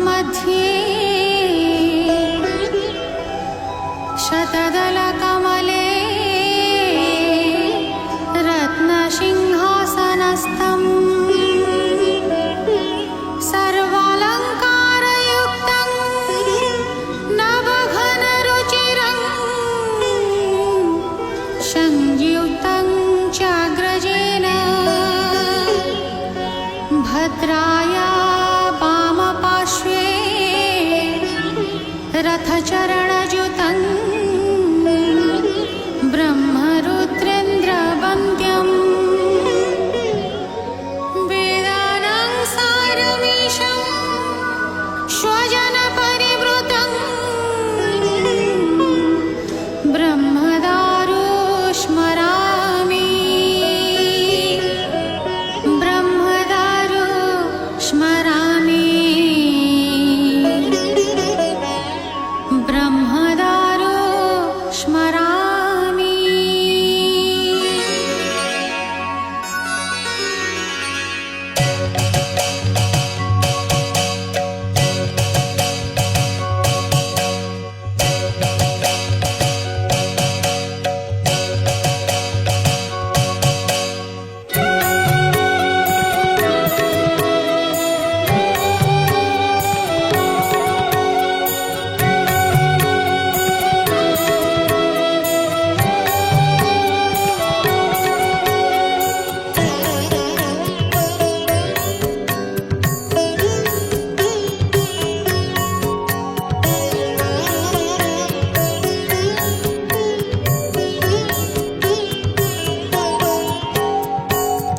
मध्ये शतदलकमले रत्नसिंहासनस्थम् सर्वालङ्कारयुक्तं नवघनरुचिरं संयुक्तं चाग्रजेन भद्राया वामपार्श्वे रथचरणयुतं ब्रह्मरुद्रेन्द्रवन्द्यम् वेदानां सारमीशं स्वजनपरिवृतं ब्रह्मदारु स्मरामि ब्रह्मदारु स्मरामि ब्रह्मदारु स्मरामि।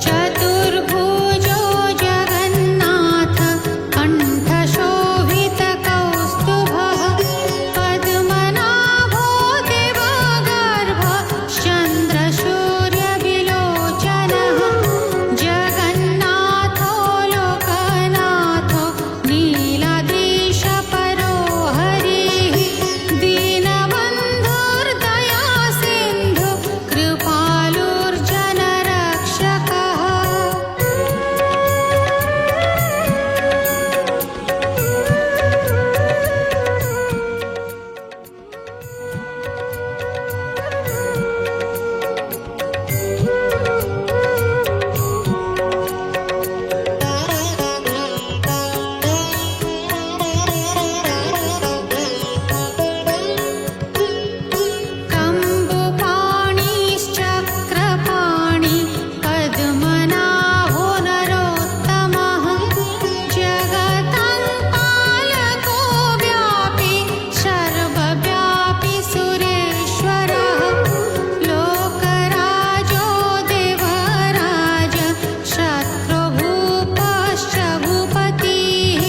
चतुर्भुजो जगन्नाथ कण्ठशोभितकौस्तुभः पद्मनाभो देवगर्भः चन्द्रसूर्यविलोचनः जगन्नाथो लोकनाथो नीलाद्रिशपरो हरिः दीनबन्धुर्दयासिन्धु कृपालुर्जनरक्षकः। कम्बुपाणिश्चक्रपाणि पद्मनाभो नरोत्तमः जगतं पालको व्यापी सर्वव्यापी सुरेश्वरः लोकराजो देवराज शत्रुभूपश्च भूपतिः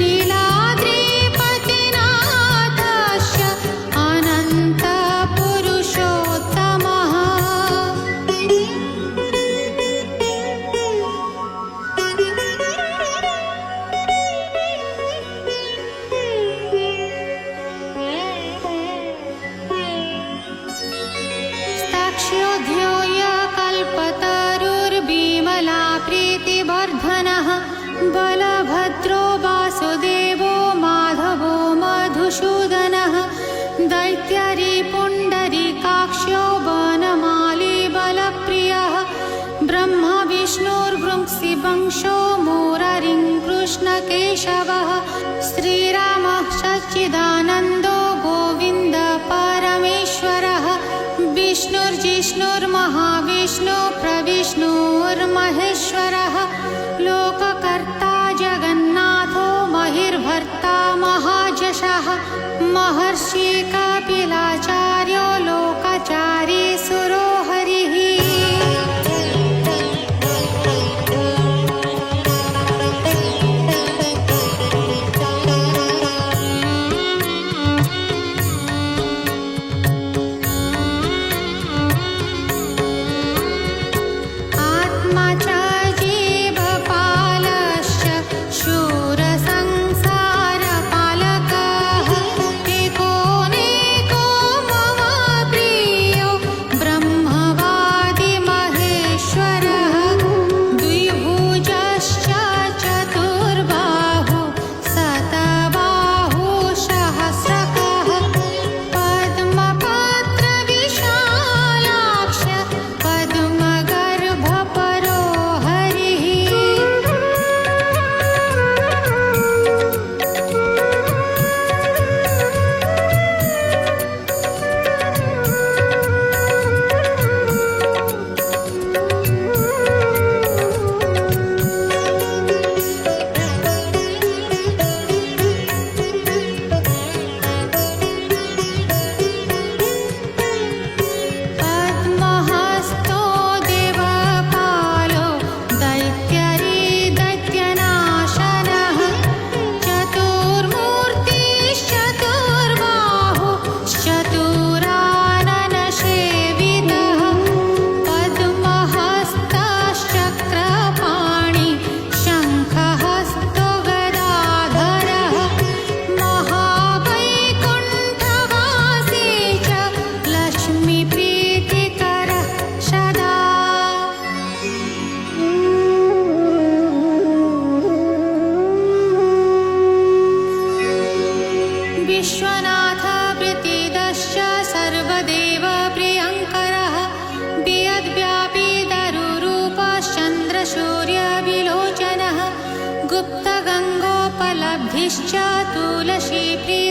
नीलाद्रिपतिनाथश्च अनन्तपुरुषोत्तमः। स्तक्ष्योऽध्योय कल्पतरुर्विमला प्रीतिवर्धनः बलभद्रो वासुदेवो माधवो मधुसूदनः दैत्यरी पुण्डरीकाक्षो वनमाली बलप्रियः ब्रह्मा विष्णुर्वृंक्षिवंशो मुरारिं कृष्णकेशवः श्रीरामः सच्चिदानन्दो गोविन्द परमेश्वरः विष्णुर्जिष्णुर्महाविष्णु प्रविष्णुर्महेश्वरः लोककर्ता जगन्नाथो महिर्भर्ता महायशः महर्षि कपिलाचार्यो लोकाचारी सुरो हरिः। आत्मा च जीवपालश्च शूरसंसारपालकः एको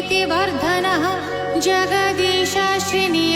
कीर्तिवर्धनः जगदीश श्रीनिवासः